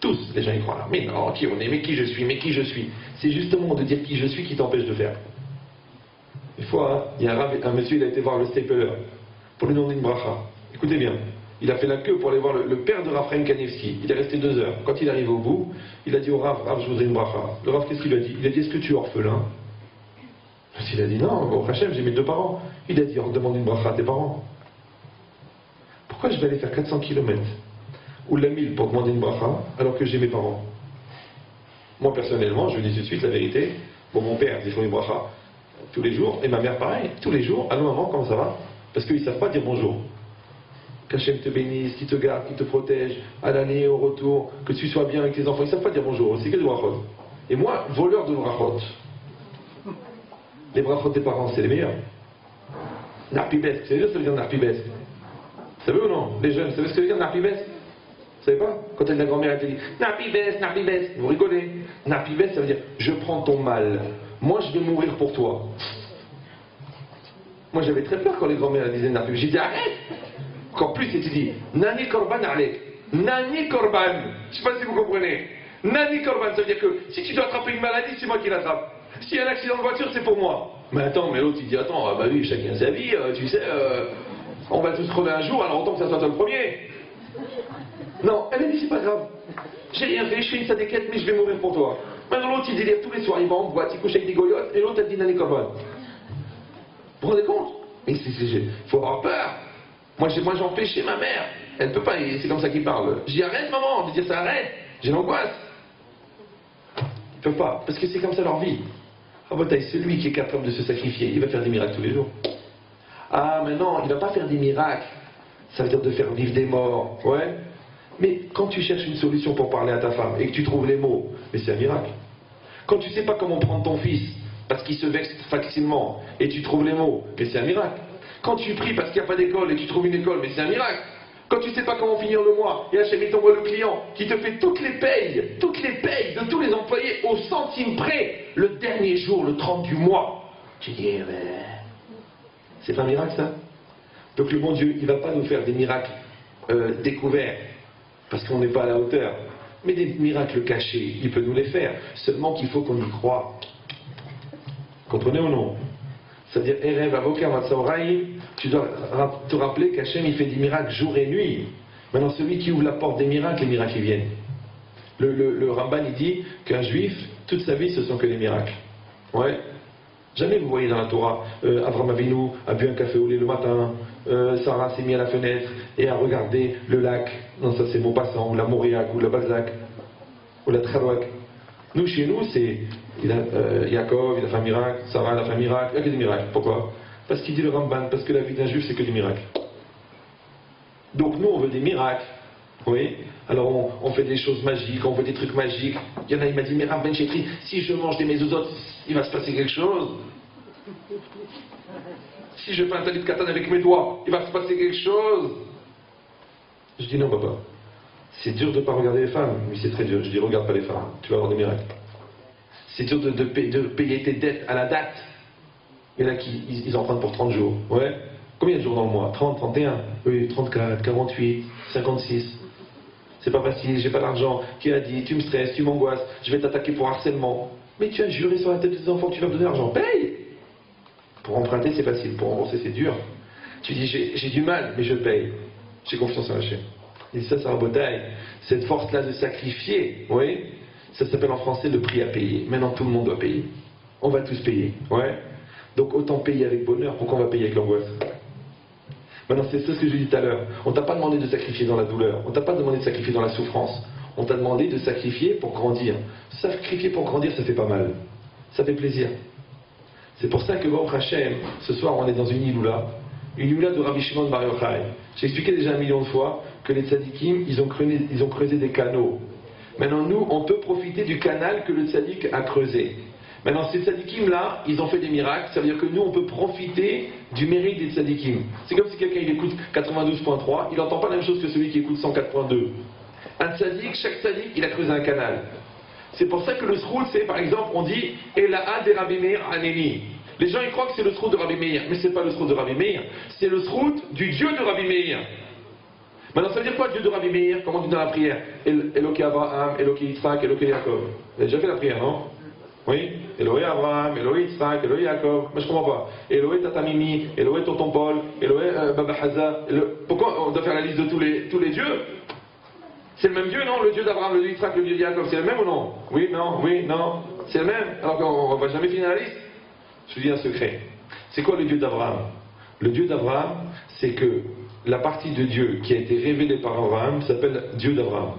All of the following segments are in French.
Tous, les gens y croient là. Mais non, qui on est, mais qui je suis, mais qui je suis. C'est justement de dire qui je suis qui t'empêche de faire. Une fois, hein, il y a un monsieur, il a été voir le stapler pour lui demander une bracha. Écoutez bien, il a fait la queue pour aller voir le père de Raphaël Kanevski. Il est resté 2 heures. Quand il arrive au bout, il a dit au Rav, je voudrais une bracha. Le Rav, qu'est-ce qu'il a dit? Il a dit, est-ce que tu es orphelin? Il a dit, non, au Hachem, j'ai mes 2 parents. Il a dit, on demande une bracha à tes parents. Pourquoi je vais aller faire 400 km ou la 1000 pour demander une bracha alors que j'ai mes parents? Moi, personnellement, je vous dis tout de suite la vérité. Bon, mon père, ils font une bracha tous les jours, et ma mère, pareil, tous les jours. Allô, maman, comment ça va? Parce qu'ils ne savent pas dire bonjour. Qu'Hachem te bénisse, qu'il te garde, qu'il te protège, à l'aller, au retour, que tu sois bien avec tes enfants. Ils ne savent pas dire bonjour, c'est que des brachot. Et moi, voleur de brachot. Les brachot des parents, c'est les meilleurs. Narpibes, vous savez ce que ça veut dire Narpibes? Vous savez ou non? Les jeunes, vous savez ce que ça veut dire Narpibes? Vous savez pas? Quand la grand-mère elle te dit Narpibes, Narpibes, vous rigolez. Narpibes, ça veut dire je prends ton mal. Moi, je vais mourir pour toi. Moi, j'avais très peur quand les grand-mères disaient Narpibes. J'ai dit arrête. Encore plus, et tu dis Nani Korban Alek. Nani Korban. Je ne sais pas si vous comprenez. Nani Korban, ça veut dire que si tu dois attraper une maladie, c'est moi qui l'attrape. S'il y a un accident de voiture, c'est pour moi. Mais attends, mais l'autre il dit attends, bah oui, chacun sa vie, tu sais, on va tous crever un jour, alors autant que ça soit toi le premier. Non, elle a dit c'est pas grave. J'ai rien fait, je fais une sadéquette, mais je vais mourir pour toi. Maintenant l'autre il délire tous les soirs, il va en boîte, il couche avec des goyottes, et l'autre elle dit Nani Korban. Vous vous rendez compte? Mais il faut avoir peur. Moi j'ai empêché ma mère. Elle ne peut pas, c'est comme ça qu'il parle. Je dis arrête maman, je dis ça arrête, j'ai l'angoisse. Ils ne peuvent pas, parce que c'est comme ça leur vie. Ah bah celui qui est capable de se sacrifier, il va faire des miracles tous les jours. Ah mais non, il ne va pas faire des miracles. Ça veut dire de faire vivre des morts. Ouais. Mais quand tu cherches une solution pour parler à ta femme et que tu trouves les mots, mais c'est un miracle. Quand tu ne sais pas comment prendre ton fils, parce qu'il se vexe facilement, et tu trouves les mots, mais c'est un miracle. Quand tu pries parce qu'il n'y a pas d'école et tu trouves une école, mais c'est un miracle. Quand tu ne sais pas comment finir le mois, et Hachem il t'envoie le client qui te fait toutes les payes de tous les employés au centime près, le dernier jour, le 30 du mois. Tu dis, eh ben, c'est pas un miracle ça? Donc le bon Dieu, il ne va pas nous faire des miracles découverts, parce qu'on n'est pas à la hauteur. Mais des miracles cachés, il peut nous les faire. Seulement qu'il faut qu'on y croie. Comprenez ou non? C'est-à-dire, Erev, Avoka, Matsaoraï, tu dois te rappeler qu'Hachem, il fait des miracles jour et nuit. Maintenant, celui qui ouvre la porte des miracles, les miracles, ils viennent. Le Ramban, il dit qu'un juif, toute sa vie, ce sont que des miracles. Ouais. Jamais vous voyez dans la Torah, Avraham Avinu a bu un café au lait le matin, Sarah s'est mise à la fenêtre et a regardé le lac. Non, ça c'est Maupassant, ou la Mauriac, ou la Balzac, ou la Tcharouak. Nous, chez nous, c'est Yaakov, il a fait un miracle, Sarah, elle a fait un miracle, il n'y a que des miracles. Pourquoi? Parce qu'il dit le Ramban, parce que la vie d'un juif, c'est que des miracles. Donc nous, on veut des miracles. Oui. Alors on fait des choses magiques, on veut des trucs magiques. Il y en a, il m'a dit, mais Rav Ben Chetri, si je mange des mezuzot, il va se passer quelque chose. Si je fais un talit katan avec mes doigts, il va se passer quelque chose. Je dis non, papa. C'est dur de ne pas regarder les femmes. Oui, c'est très dur. Je dis, regarde pas les femmes, tu vas avoir des miracles. C'est dur de payer tes dettes à la date. Il y en a qui ils empruntent pour 30 jours. Ouais. Combien de jours dans le mois? 30, 31? Oui, 34, 48, 56. C'est pas facile, j'ai pas d'argent. Qui a dit, tu me stresses, tu m'angoisses, je vais t'attaquer pour harcèlement. Mais tu as juré sur la tête de tes enfants que tu vas me donner l'argent. Paye! Pour emprunter, c'est facile. Pour rembourser, c'est dur. Tu dis, j'ai du mal, mais je paye. J'ai confiance en Hachem. Et ça, c'est un beau taille. Cette force-là de sacrifier, oui, ça s'appelle en français le prix à payer. Maintenant, tout le monde doit payer. On va tous payer. Ouais. Donc, autant payer avec bonheur, pourquoi on va payer avec l'angoisse? Maintenant, c'est ce que je dis tout à l'heure. On t'a pas demandé de sacrifier dans la douleur. On t'a pas demandé de sacrifier dans la souffrance. On t'a demandé de sacrifier pour grandir. Sacrifier pour grandir, ça fait pas mal. Ça fait plaisir. C'est pour ça que Baruch Hashem, ce soir, on est dans une iloula de Rabbi Shimon Bar Yochai. J'ai expliqué déjà 1 million de fois que les tzadikim, ils ont creusé des canaux. Maintenant, nous, on peut profiter du canal que le tzadik a creusé. Maintenant, ces tzadikim-là, ils ont fait des miracles, ça veut dire que nous, on peut profiter du mérite des tzadikim. C'est comme si quelqu'un il écoute 92.3, il n'entend pas la même chose que celui qui écoute 104.2. Un tzadik, chaque tzadik, il a creusé un canal. C'est pour ça que le srout, c'est, par exemple, on dit « Elaha de Rabbi Meir Aneni ». Les gens, ils croient que c'est le srout de Rabbi Meir, mais ce n'est pas le srout de Rabbi Meir, c'est le srout du Dieu de Rabbi Meir. Maintenant, ça veut dire quoi, Dieu de Rabbi Meir? Comment on dit dans la prière? Eloké Abraham, Eloké Yitzhak, Eloké Yaakov. Vous avez déjà fait la prière, non? Oui? Eloé Abraham, Eloé Yitzhak, Eloé Yaakov. Mais je comprends pas. Eloé Tatamimi, Eloé Tonton Paul, Eloé Baba Haza. Pourquoi on doit faire la liste de tous les dieux? C'est le même Dieu, non? Le Dieu d'Abraham, le Dieu d'Yitzhak, le Dieu de Yaakov, c'est le même ou non? Oui, non. C'est le même. Alors qu'on ne va jamais finir la liste. Je vous dis un secret. C'est quoi le Dieu d'Abraham? Le Dieu d'Abraham, c'est que la partie de Dieu qui a été révélée par Abraham s'appelle Dieu d'Abraham.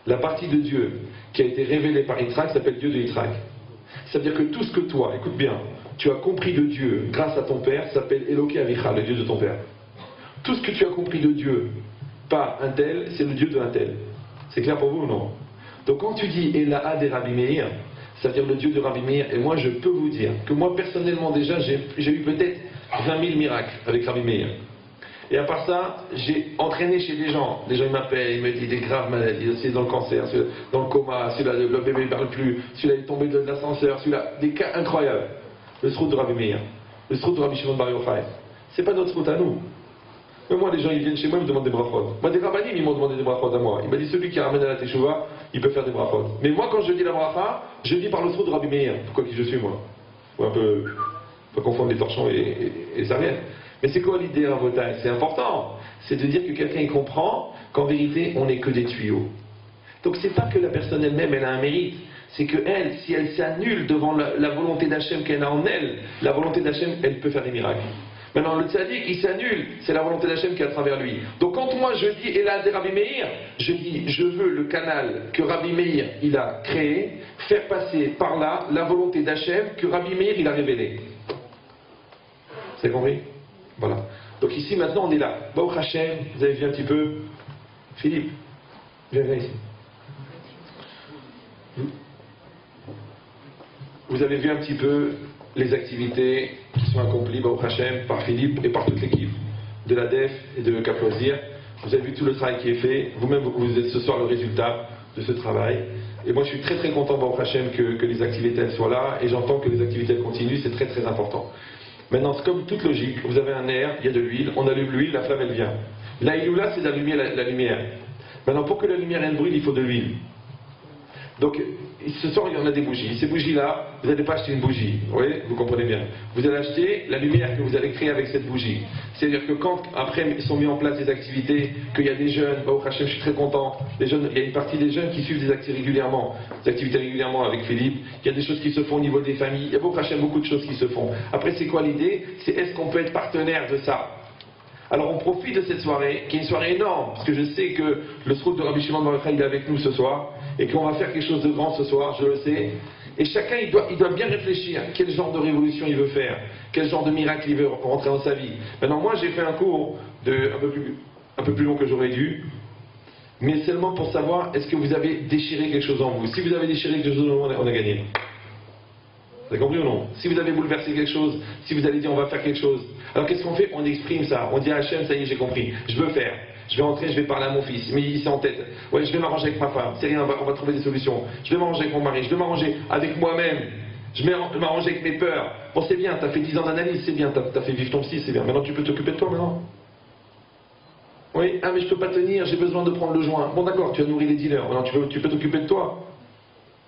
La partie de Dieu qui a été révélée par Yitzhak s'appelle Dieu de Yitzhak. C'est-à-dire que tout ce que toi, écoute bien, tu as compris de Dieu grâce à ton père s'appelle Eloké Avicha, le Dieu de ton père. Tout ce que tu as compris de Dieu par un tel, c'est le Dieu de un tel. C'est clair pour vous ou non? Donc quand tu dis Elaha de Rabbi Meir, c'est-à-dire le Dieu de Rabbi Meir, et moi je peux vous dire que moi personnellement déjà j'ai eu peut-être 20 000 miracles avec Rabbi Meir. Et à part ça, j'ai entraîné chez des gens ils m'appellent, ils me disent des graves maladies, c'est dans le cancer, dans le coma, celui-là le bébé ne parle plus, celui-là il est tombé de l'ascenseur, celui-là, des cas incroyables. Le srout de Rabbi Meir, le srout de Rabbi Shimon Bar Yochai, c'est pas notre srout à nous. Mais moi, les gens, ils viennent chez moi, ils me demandent des brachot. Moi, des rabbanim, ils m'ont demandé des brachot à moi. Il m'a dit, celui qui ramène à la teshuva, il peut faire des brachot. Mais moi, quand je dis la bracha, je dis par le trou de Rabbi Meir. Pourquoi qui je suis, moi? Ou un peu confondre les torchons et les serviettes. Mais c'est quoi l'idée, Ravotai? C'est important. C'est de dire que quelqu'un, il comprend qu'en vérité, on n'est que des tuyaux. Donc, c'est pas que la personne elle-même, elle a un mérite. C'est que elle, si elle s'annule devant la volonté d'Hachem qu'elle a en elle, la volonté d'Hachem, elle peut faire des miracles. Maintenant, le tzaddik, il s'annule, c'est la volonté d'Hachem qui est à travers lui. Donc quand moi je dis Elaha de Rabbi Meir, je dis je veux le canal que Rabbi Meir il a créé, faire passer par là la volonté d'Hachem que Rabbi Meir il a révélée. Vous avez compris? Voilà. Donc ici maintenant on est là. Baruch Hashem, vous avez vu un petit peu? Philippe, viens ici. Vous avez vu un petit peu les activités qui sont accomplies Baruch Hashem par Philippe et par toute l'équipe de la DEF et de Cap Loisirs. Vous avez vu tout le travail qui est fait. Vous-même, vous êtes ce soir le résultat de ce travail. Et moi, je suis très très content Baruch Hashem que les activités elles soient là. Et j'entends que les activités elles continuent. C'est très très important. Maintenant, c'est comme toute logique. Vous avez un air, il y a de l'huile. On allume l'huile, la flamme elle vient. La Iloula, c'est d'allumer la lumière. Maintenant, pour que la lumière elle brûle, il faut de l'huile. Donc, ce soir, il y en a des bougies. Ces bougies-là, vous n'allez pas acheter une bougie. Vous voyez, vous comprenez bien. Vous allez acheter la lumière que vous allez créer avec cette bougie. C'est-à-dire que quand, après, sont mis en place des activités, qu'il y a des jeunes, au Hachem, je suis très content, les jeunes, il y a une partie des jeunes qui suivent des activités régulièrement avec Philippe. Il y a des choses qui se font au niveau des familles. Il y a au Hachem, beaucoup de choses qui se font. Après, c'est quoi l'idée? C'est est-ce qu'on peut être partenaire de ça? Alors on profite de cette soirée, qui est une soirée énorme, parce que je sais que le srout de Rabbi Shimon Bar Yochai, il est avec nous ce soir, et qu'on va faire quelque chose de grand ce soir, je le sais. Et chacun, il doit bien réfléchir quel genre de révolution il veut faire, quel genre de miracle il veut rentrer dans sa vie. Maintenant, moi, j'ai fait un cours un peu plus long que j'aurais dû, mais seulement pour savoir, est-ce que vous avez déchiré quelque chose en vous? Si vous avez déchiré quelque chose en vous, on a gagné. Vous avez compris ou non? Si vous avez bouleversé quelque chose, si vous allez dire on va faire quelque chose, alors qu'est-ce qu'on fait? On exprime ça. On dit à Hachem, ça y est, j'ai compris. Je veux faire. Je vais rentrer, je vais parler à mon fils. Mais il est en tête. Ouais, je vais m'arranger avec ma femme. C'est rien, on va trouver des solutions. Je vais m'arranger avec mon mari. Je vais m'arranger avec moi-même. Je vais m'arranger avec mes peurs. Bon, c'est bien, tu as fait 10 ans d'analyse, c'est bien. Tu as fait vivre ton psy, c'est bien. Maintenant, tu peux t'occuper de toi maintenant. Oui, ah, mais je peux pas tenir, j'ai besoin de prendre le joint. Bon, d'accord, tu as nourri les dealers. Maintenant, tu peux t'occuper de toi.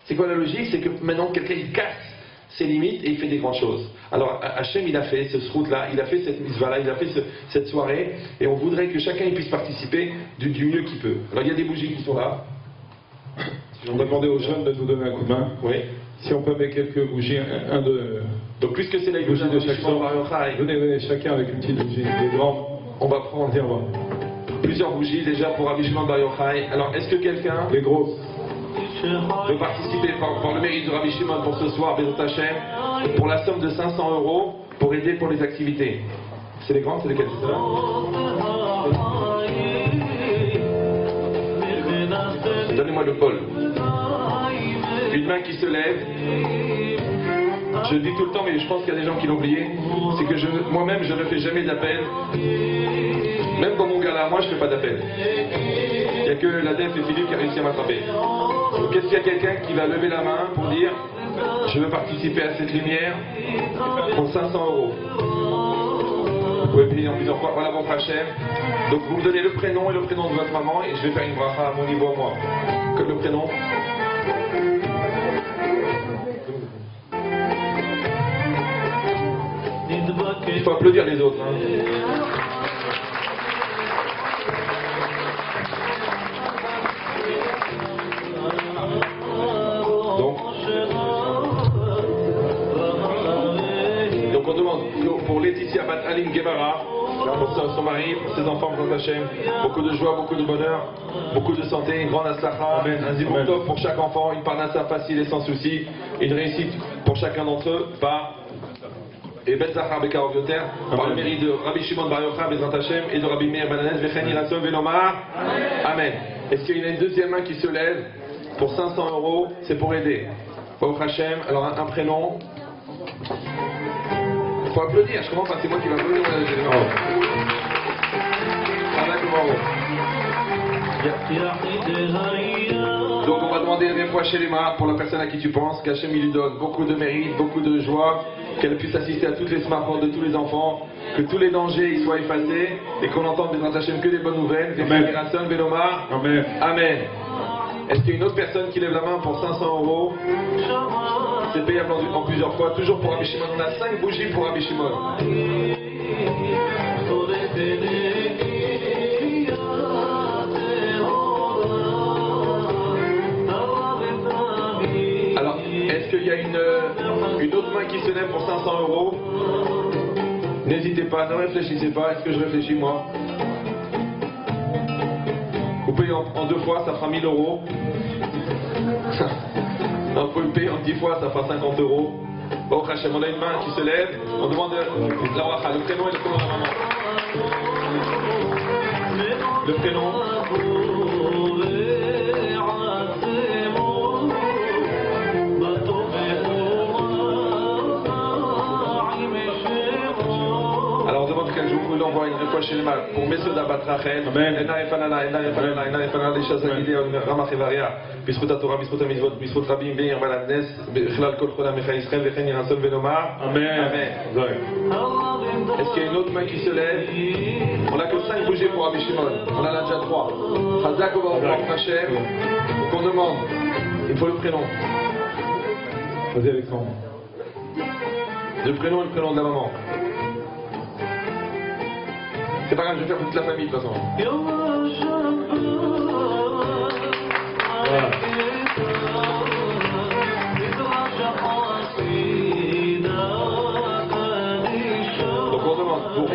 C'est quoi la logique? C'est que maintenant, quelqu'un, il casse ses limites et il fait des grandes choses. Alors Hachem il a fait ce srout-là, il a fait cette mitzvah-là, il a fait cette soirée et on voudrait que chacun il puisse participer du mieux qu'il peut. Alors il y a des bougies qui sont là. On va demander aux jeunes de nous donner un coup de main. Oui. Si on peut mettre quelques bougies, Donc puisque c'est la bougie de chaque sorte, venez chacun avec une petite bougie. Les grandes, on va prendre plusieurs bougies déjà pour Rabbi Shimon Bar Yochai. Alors est-ce que quelqu'un... Les grosses. De participer par le mérite de Rabbi Shimon pour ce soir, Bezot Hashem, pour la somme de 500 € pour aider pour les activités. C'est les grandes, c'est lesquelles? C'est ça? Donnez-moi le bol. Une main qui se lève. Je le dis tout le temps, mais je pense qu'il y a des gens qui l'ont oublié. C'est que moi-même, je ne fais jamais d'appel. Même dans mon gala, moi, je ne fais pas d'appel. Il n'y a que la DEF et Philippe qui a réussi à m'attraper. Donc est-ce qu'il y a quelqu'un qui va lever la main pour dire je veux participer à cette lumière pour 500 €? Vous pouvez payer en plusieurs fois. Voilà, bon Hachem. Donc vous me donnez le prénom et le prénom de votre maman et je vais faire une bracha à mon niveau à moi. Comme le prénom. Il faut applaudir les autres. Hein. Donc on demande pour Laetitia Bat Alim Guevara, pour son mari, pour ses enfants, pour Hachem, beaucoup de joie, beaucoup de bonheur, beaucoup de santé, une grande aslacha, un zibouk tov pour chaque enfant, une parnassa facile et sans souci, une réussite pour chacun d'entre eux, et Ben Zachar Bekarov Yoter, par le mérite de Rabbi Shimon Bar Yochai Bezrat Hashem et de Rabbi Meir Bananes Vechen Yiratzon Velomar. Amen. Est-ce qu'il y a une deuxième main qui se lève pour 500 €? C'est pour aider. Baruch Hashem. Alors un prénom. Il faut applaudir. Je comprends pas. C'est moi qui vais applaudir. Donc on va demander des fois chez les mains pour la personne à qui tu penses, qu'Hachem lui donne beaucoup de mérite, beaucoup de joie, qu'elle puisse assister à toutes les smartphones de tous les enfants, que tous les dangers y soient effacés et qu'on entende des Hachem que des bonnes nouvelles. Amen. Amen. Amen. Est-ce qu'il y a une autre personne qui lève la main pour 500 €? C'est payable en plusieurs fois, toujours pour Rabbi Shimon. On a 5 bougies pour Rabbi Shimon. Alors, est-ce qu'il y a une autre main qui se lève pour 500 €? N'hésitez pas, ne réfléchissez pas. Est-ce que je réfléchis moi? Vous payez en 2 fois, ça fera 1000 €. Vous pouvez le payer en 10 fois, ça fera 50 €. Bon, Hachem, on a une main qui se lève. On demande la bracha, le prénom et le prénom de la maman. Le prénom. Alors on demande qu'un jour vous l'envoie une fois chez les mains pour Messieurs d'Abat Rachel. Amen. בזכות התורה, בזכות המצוות, בזכות רבים בעיר בלדנס, בכלל כל חולה מיכאל ישראל וכן ירצון ונאמר Amen. Est-ce qu'il y a une autre main qui se lève? On n'a que 5 bougies pour Rabbi Shimon. On en a déjà 3. Chazak Baruch Hashem. Qu'on demande. Il faut le prénom. Vas-y Alexandre. Le prénom et le prénom de la maman. C'est pas grave, je vais faire pour toute la famille de toute façon. Voilà. Donc on demande pour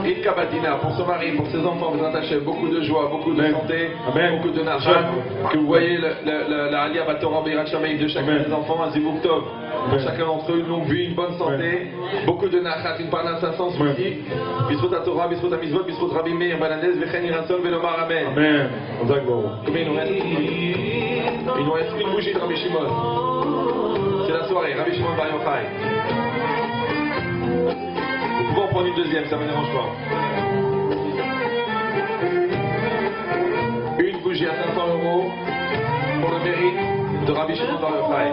Rivka Badina, pour son mari, pour ses enfants, vous attachez beaucoup de joie, beaucoup de santé, beaucoup de nachat, que vous voyez la Aliyah Batorah Beirat Shamayim de chacun des enfants, un zibouk tov, pour chacun d'entre eux, une longue vie, une bonne santé, beaucoup de nachat, une parnassa sans souci, Bisrot HaTorah, Bisrot HaMizvot, Bisrot Rabbi Meir Bananes, Vechen Yiratzon Velomar Amen. Amen. Combien il nous reste? Il nous reste une bougie de Rabbi Shimon. C'est la soirée, Rabbi Shimon Bar Yochai. Vous pouvez en prendre une deuxième, ça ne me dérange pas. Une bougie à 500 € pour le mérite de Rabbi Shimon Bar Yochai.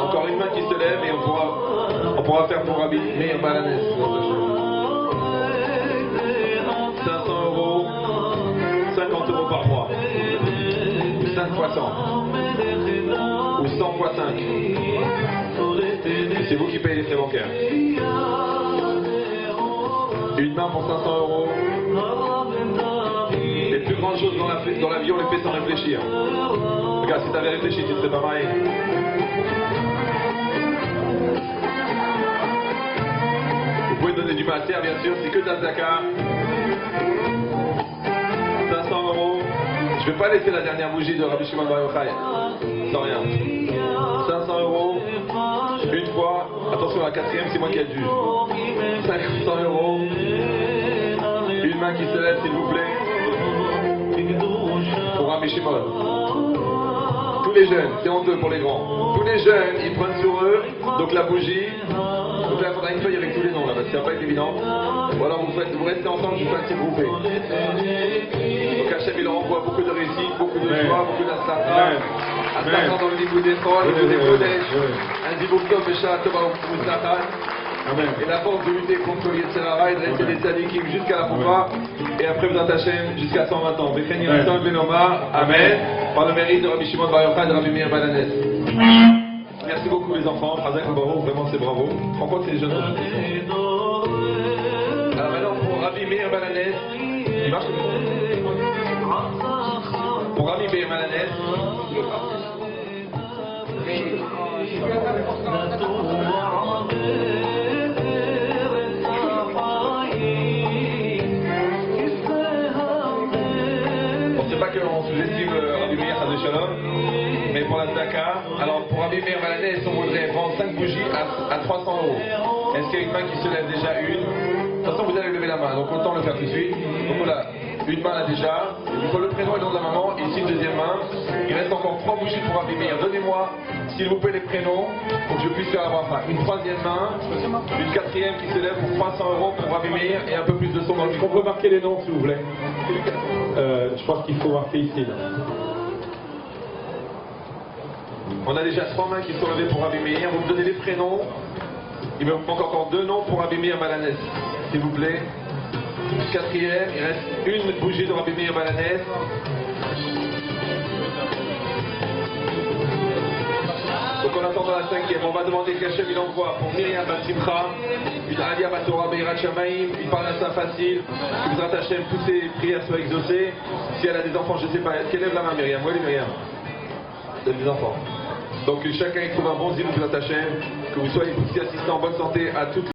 Encore une main qui se lève et on pourra faire pour Rabbi Meir Bananes. 500 €, 50 € par mois. 5 fois 100. Ou 100 fois 5. Et c'est vous qui payez les frais bancaires. Une main pour 500 €. Les plus grandes choses dans la vie, on les fait sans réfléchir. Regarde, si tu avais réfléchi, tu serais pas marié. Vous pouvez donner du mater, bien sûr, c'est que d'Azaka. 500 €. Je ne vais pas laisser la dernière bougie de Rabbi Shimon Bar Yochai. Sans rien. 500 €. Une fois. Attention, la quatrième, c'est moi qui ai le juge. 500 €. Une main qui se lève, s'il vous plaît. Pour Rabbi Shimon. Tous les jeunes, c'est honteux pour les grands. Tous les jeunes, ils prennent sur eux. Donc la bougie. Donc là, il faudra une feuille avec tous les noms là, parce que ça va pas être évident. Ou alors vous restez ensemble, je vous fais un petit groupé. Donc Hachem, il leur envoie beaucoup de réussite, beaucoup de joie, beaucoup d'astra. הצלחה בלימודי חול, לימודי קודש, un dibouk tov בשעה טובה ומוצלחת. Et la force de lutter contre le Yetzer Hara et de rester des tzadikim jusqu'à la Poupa. Et après, B'ezrat Hashem, jusqu'à 120 ans. Becheni Ratzon Benoma. Amen. Par le mérite de Rabbi Shimon Bar Yochai et de Rabbi Meir Balanes. Merci beaucoup les enfants. Chazak Bravo, vraiment c'est bravo. Prends compte, c'est les jeunes. Alors maintenant, pour Rabbi Meir Balanes, il marche pour Rabbi Meir Balanes. C'est pas qu'on sous-estime Rabbi Meir Chas Shalom, mais pour la tzedaka, alors pour Rabbi Meir Balanes, on voudrait vendre 5 bougies à 300 €. Est-ce qu'il y a une main qui se lève déjà une? De toute façon, vous allez lever la main, donc autant le faire tout de suite. Donc voilà, une main là déjà, il faut le prénom et le nom de la maman, ici une deuxième main. Il reste encore 3 bougies pour Rabbi Meir. Donnez-moi, s'il vous plaît, les prénoms pour que je puisse faire la bracha. Une troisième main, une quatrième qui se lève pour 300 € pour Rabbi Meir et un peu plus de son dans le On peut marquer les noms, s'il vous plaît. Je pense qu'il faut marquer ici. Là. On a déjà 3 mains qui sont levées pour Rabbi Meir. Vous me donnez les prénoms. Il me manque encore 2 noms pour Rabbi Meir Balanes, s'il vous plaît. Quatrième, il reste une bougie de Rabbi Meir Balanes. Donc en attendant la 5e, on va demander qu'Hachem il envoie pour Myriam Bat Simcha une Aliyah Bat Torah Beirat Shamayim, une Parnassa facile, que B'ezrat Hashem, toutes ses prières soient exaucées. Si elle a des enfants, je ne sais pas, est-ce qu'elle lève la main Myriam? Oui Myriam. Vous avez des enfants. Donc chacun y trouve un bon zil B'ezrat Hashem, que vous soyez tous assistants en bonne santé à toutes